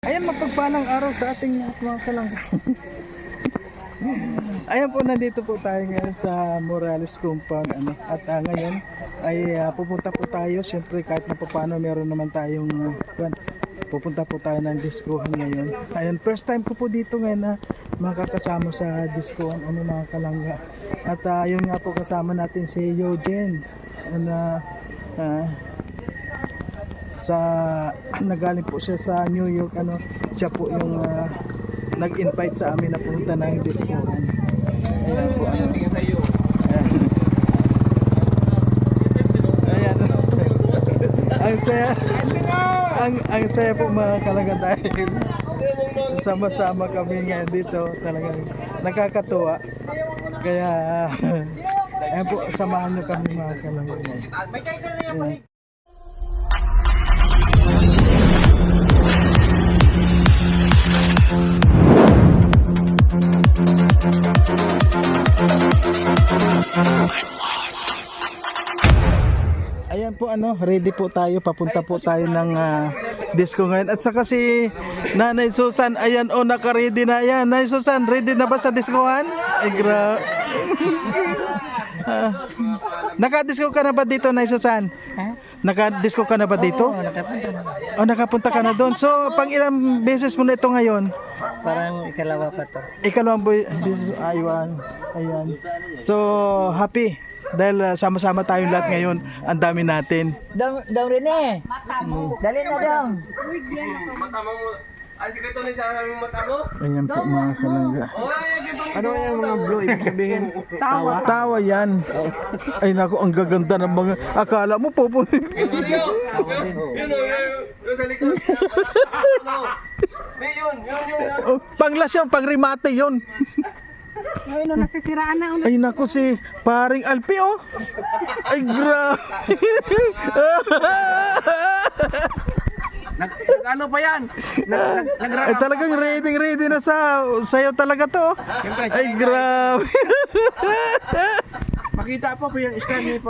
Ayan, mapagpalang araw sa ating lahat mga kalangga. Ayan po, nandito po tayo ngayon sa Morales Compound. At ngayon ay pupunta po tayo. Siyempre kahit na paano meron naman tayong pupunta po tayo ng discohan ngayon. Ayan, first time ko po dito ngayon na makakasama sa discohan mga kalangga. At yun nga po, kasama natin si Eugene na nagaling po siya sa New York. Siya po yung nag-invite sa amin na punta ng discohan. Ayan po. Ayan. Ang saya po mga kalangga, dahil sama-sama kami ngayon dito. Talagang nakakatuwa. Kaya ayan po, samahan nyo kami mga kalangga ngayon. Ayan. Ayan po, ready po tayo, papunta po tayo ng disco ngayon. At saka si Nanay Susan, ayan naka-ready na. Ayan, Nanay Susan, ready na ba sa discohan? Ay, naka-disco ka na ba dito, Nanay Susan? Naka-disco ka na ba dito? Oo, nakapunta ka na doon. So, pang ilang beses mo na ito ngayon? Parang ikalawa pa to. Ikalawang beses, aywan. Ayan. So, happy. Dahil sama-sama tayong lahat ngayon. Ang dami natin. Daw Rene. Dali na daw. Mata mo. Ay, sikreto na sa mata mo. Ayan po mga kalangga. Ano yung mga blue? Ibig sabihin, tawa. Tawa yan. Ay naku, ang gaganda ng mga. Akala mo pupunin. Yun sa likod. Yun. Panglas yun, pang-remate yun. Ayun, nasisiraan na. Ay naku, si paring Alpi Ay Ano pa yan? Ay talagang ready na sayo talaga to. Ay grabe. Makita po yung style ni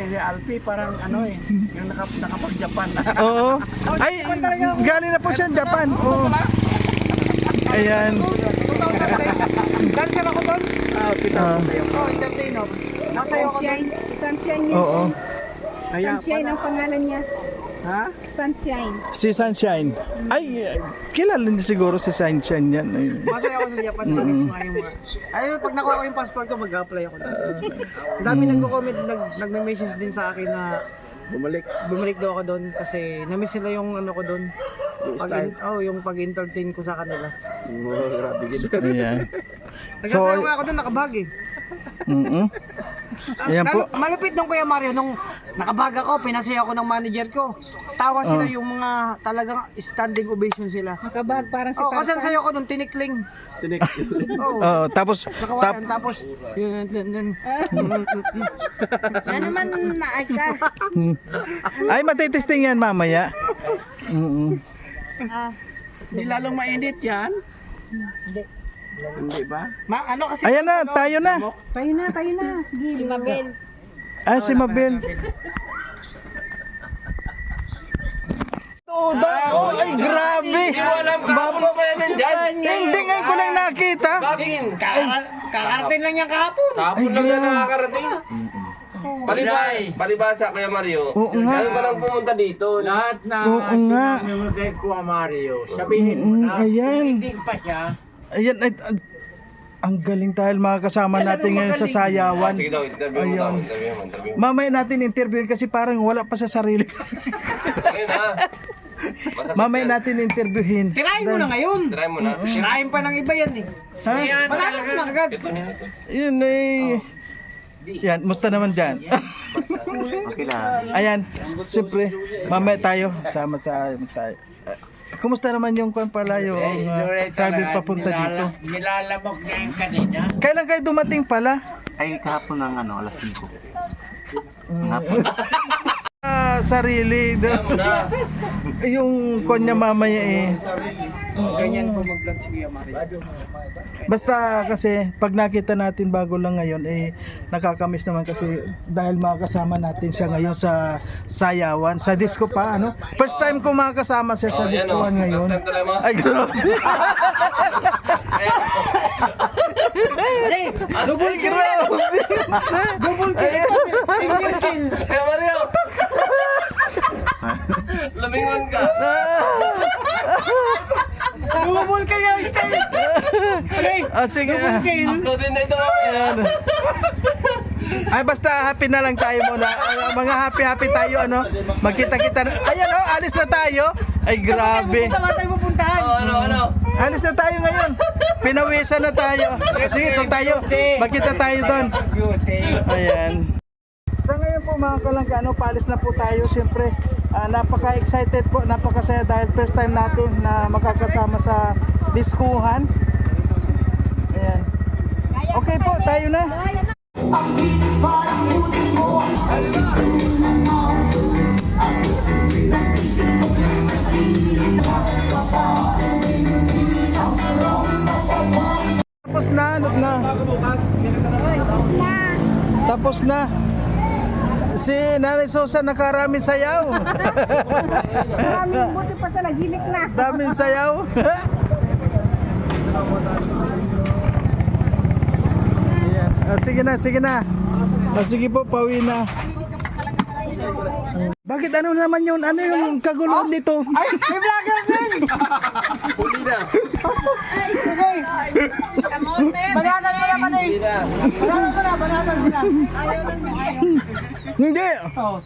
ni Alpi, parang yung nakapag-Japan. Oo. Ay, galing na po siya Japan. Oo. Ayan. Dancer ako doon? Kita ko kayo. Entertainer. Nasayo ako doon. Sunshine yun. Oo. Sunshine ang pangalan niya. Ha? Sunshine. Si Sunshine. Ay, kilala niyo siguro si Sunshine yan. Masaya ako sa Japan. Ayun, pag nakuha ko yung passport ko, mag-apply ako doon. Ang dami nagko-comment, nagme-message din sa akin na bumalik daw ako doon kasi na-miss nila yung ko doon. Yung pag-entertain ko sa kanila. Grabe gid. Ayan. Nagsasayaw nga ako doon, nakabag eh. Ayan po. Malupit nung Kuya Mario, nung nakabag ako, pinasayaw ko ng manager ko. Tawa sila yung mga talagang standing ovation sila. Makabag, parang si Kasi ang sayaw ko doon, tinikling. Tapos Nakawalan, tapos yun. Ano naman naaka? ay, matitesting yan mamaya. Hindi lalong mainit yan. Hindi ba? Kasi Ayan na, tayo na. Tayo na. Si Mabel. Ah, si Mabel. Ay, grabe. Hindi mo alam kahapon pa yan nandyan. Hindi ngayon ko lang nakita. Bakit? kakarating lang yan kahapon. Kahapon lang yan nakakarating. Palibasa Kuya Mario. Oo nga. Ngayon ka lang pumunta dito. Lahat na Oo nga. sinunod kay Kuya Mario, sabihin mo na, Ayan. hindi pa siya. Ayan, ang galing dahil mga kasama natin ngayon sa sayawan. Sige daw, interview mo daw. Ayun. Interview mo. Mamaya natin interviewin kasi parang wala pa sa sarili. Ayun ha. Mamaya natin interviewin. Tirahin mo na ngayon. Try mo na. Tirahin pa ng iba yan eh. Ha? Malapit na agad. Ito na. Yun eh. Yan, musta naman dyan? Okay lang. Ayan, siyempre, mamaya tayo. Sama tayo. Kumusta naman yung pala yung travel papunta dito? Nilalamok niya yung kanina. Kailan kayo dumating pala? Ay, kahapon ng alas 5. Sarili. Try mo na. yung kanya mamaya eh. Ganyan po mag-vlog si Kuya Mario. Basta kasi pag nakita natin bago lang ngayon eh nakakamiss naman kasi dahil makakasama natin siya ngayon sa sayawan, sa disco pa ano. First time ko makakasama siya sa discoan ngayon. Ay grabe. Ay grabe. Double kill! Finger kill! Hey, Mario! Lumingon ka! Double kill yung style! Okay! Sige. Uploadin na ito mamaya. Ayan. Ay basta happy na lang tayo muna. Mga happy tayo ano. Magkita-kita na. Ayan oh, alis na tayo. Ay grabe. Punta ba tayo pupuntahan? Ano? Alis na tayo ngayon. Pinawisan na tayo. Sige, ito tayo. Magkita tayo doon. Ayan. Sa ngayon po mga kalangkano, paalis na po tayo. Siyempre, napaka-excited po, napakasaya dahil first time natin na makakasama sa diskuhan. Ayan. Okay po, tayo na. Tapos na. Tapos na. Si Nanay Susan nakarami sayaw. Maraming buti pa sa nagilik na. Daming sayaw. Ayan. Sige na. Sige po, pauwi na. Bakit ano naman yun? Ano yung kaguluhan dito? Ay! May vlogger din! Huli na. Sige! Banatan mo na pati! Banatan mo na! Hindi.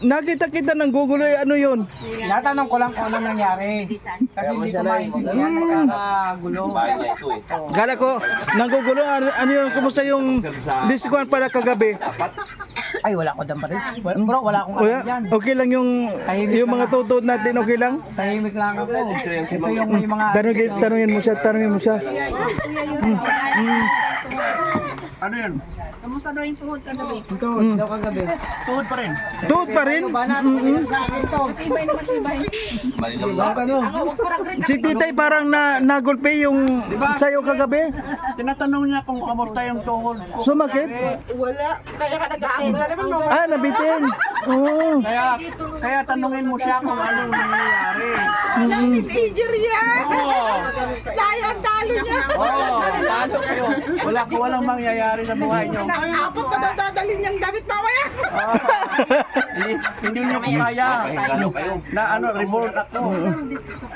Nakita kita ng gugulo ano yun? Tinatanong ko lang kung ano nangyari. Kasi hindi ko maintindihan magkagulo. Bahay niya ito eh. Gala ko, nanggugulo, ano yun, kumusta yung diskuhan pala kagabi? Ay, wala ko dyan pa rin. Bro, wala akong alam dyan. Okay lang yung mga tutod natin, okay lang? Tahimik lang ako. Ito yung may mga... Tanungin mo siya. Ano yun? Kamusta daw yung tuhod kagabi? Tuhod daw kagabi. Tuhod pa rin. Tuhod pa rin? Sa akin to. Tibay naman tibay. Malilang lang. Si Titay parang nagulpe yung sayo kagabi. Tinatanong niya kung kamusta yung tuhod ko. Sumakit? Wala. Kaya ka nag-aaral. Nabitin. Oo. Kaya tanungin mo siya kung anong nangyayari. Teenager yan! Oo. Tayo ang talo niya! Oo. Paano kayo? Walang mangyayari sa buhay niyo. Apat na daw dadalhin niyang damit mamaya! Hindi niyo ko kaya. Reborn ako.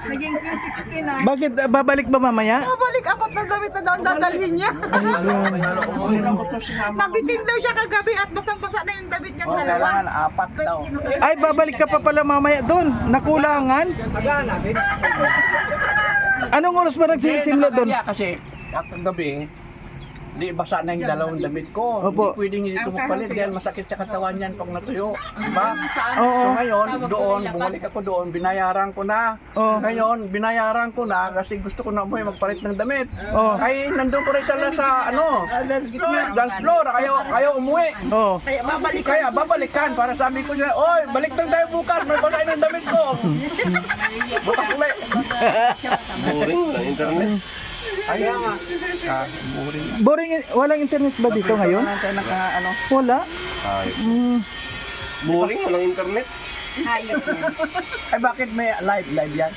Naging 16 na. Bakit? Babalik ba mamaya? Balik apat na damit na daw ang dadalhin niya. Sino gusto sinama? Nabitin daw siya kagabi at basang-basa na yung damit niyang Oh, dalawa. kailangan apat daw. Ay, babalik ka pa pala mamaya doon. Nakulangan. Maghanapin. Anong oras ba nagsisimula doon? Kasi kagabi, di basa na yung dalawang damit ko. Opo. Hindi pwedeng hindi sumupalit dahil masakit sa katawan yan pag natuyo. Diba? Oo. So ngayon, bumalik ako doon, binayaran ko na. Oo. Ngayon, binayaran ko na kasi gusto ko na magpalit ng damit. Oo. Ay, nandun ko rin sila sa dance floor. Ayaw umuwi. Oo. Kaya babalikan para sabi ko siya, oy, balik lang tayo bukas, may bagay ng damit ko. Butak ulit. Boring ng internet. Ay, Boring, walang internet ba dito ngayon? Wala. Boring, walang internet. Ay, bakit may live yan?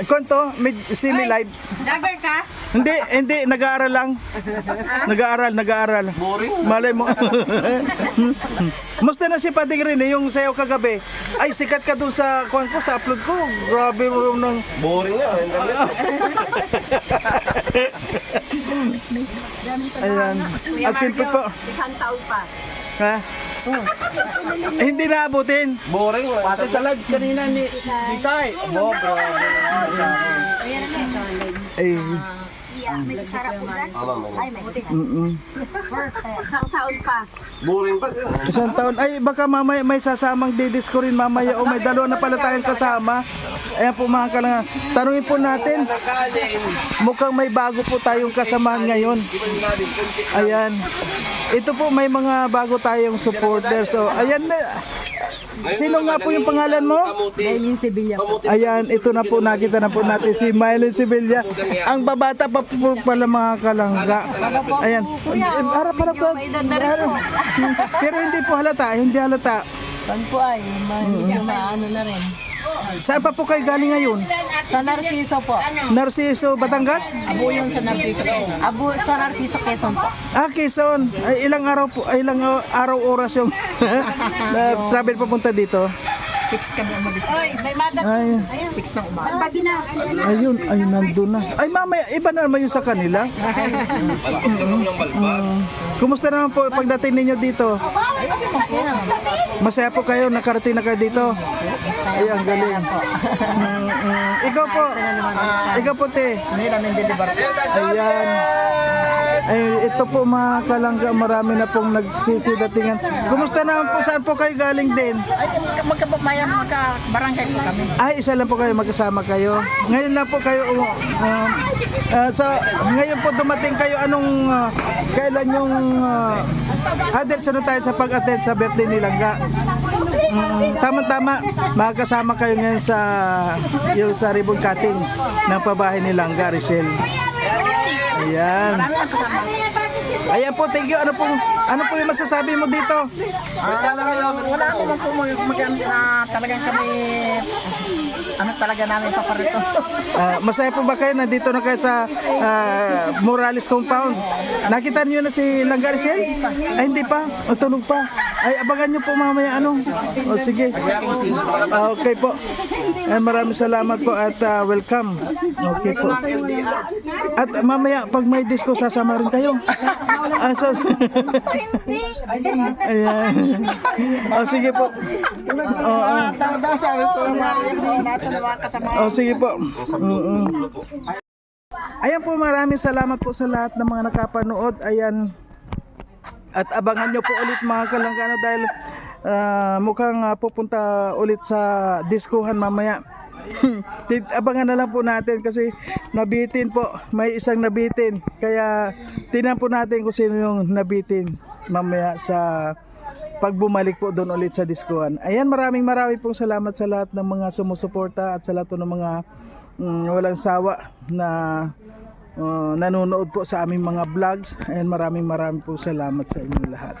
Konto, may semi-live. Dagger ka? Hindi, nag-aaral lang. Nag-aaral. Boring. Malay mo. Musta na si Pading rin yung sayo kagabi? Ay, sikat ka dun sa kuwan ko, sa upload ko. Grabe mo nang... Boring nga, walang internet. Ayan. At simple po. Isang taon pa. Ha? Hindi naabutin. Boring. Pati sa live kanina ni Tay. Bro. Ayan na Ay. may sarap po dyan. Ay, may buti. Isang taon pa. Boring pa. Isang taon. Ay, baka mamaya may sasamang didis ko rin mamaya. O may dalawa na pala tayong kasama. Ayan po mga kalanga. Tanungin po natin. Mukhang may bago po tayong kasamahan ngayon. Ayan. Ito po may mga bago tayong supporters. So, ayan na. Sino nga po yung pangalan mo? Maylin Sevilla. Ayan, ito na po, nakita na po natin si Maylin Sevilla. Ang babata pa po pala mga kalangga. Ayan, harap po. Pero hindi po halata, hindi halata. Pan po ay, medyo maano na rin. Saan pa po kayo galing ngayon? Sa Narciso po. Narciso, Batangas? Abo yung sa Narciso Quezon. Abo sa Narciso Quezon po. Quezon. Ay, ilang araw po, ilang araw oras yung travel papunta dito? 6 kami umalis. Oy, may madag. Ay, 6 ng umaga. Babi na. ayun, nandun na. Ay, mamaya, iba na naman yung sa kanila. Kumusta naman po pagdating ninyo dito? Okay naman. Masaya po kayo, nakarating na kayo dito. Ay, ang galing. Ikaw po, ikaw po te. Nila ng deliver po. Ayan. Ay, ito po mga kalangga, marami na pong nagsisidatingan. Kumusta naman po, saan po kayo galing din? Ay, magka-barangay po kami. Ay, isa lang po kayo, magkasama kayo. Ngayon lang po kayo, ngayon po dumating kayo, kailan yung, sunod tayo sa pag-attend sa birthday ni Langga. Tama-tama, makakasama kayo ngayon sa ribbon cutting ng pabahay ni Langga, Richelle. Ayan. Ayan po, thank you. Ano po yung masasabi mo dito? Wala naman po talagang kami talaga namin paparito. Masaya po ba kayo? Nandito na kayo sa Morales Compound. Nakita niyo na si Langga, Richelle? Ay, hindi pa. O, tulog pa. Ay, abangan niyo po mamaya O, sige. Okay po. Ay, maraming salamat po at welcome. Okay po. At mamaya, pag may disco, sasama rin kayo. Ayan. O, sige po. Sige po. Ayan po, maraming salamat po sa lahat ng mga nakapanood. Ayan. At abangan nyo po ulit mga kalanggano dahil mukhang pupunta ulit sa diskuhan mamaya. Abangan na lang po natin kasi nabitin po, may isang nabitin. Kaya tingnan po natin kung sino yung nabitin mamaya sa pag bumalik po doon ulit sa diskuhan. Ayan, maraming pong salamat sa lahat ng mga sumusuporta at sa lahat ng mga walang sawa na nanonood po sa aming mga vlogs. Ayan, maraming pong salamat sa inyo lahat.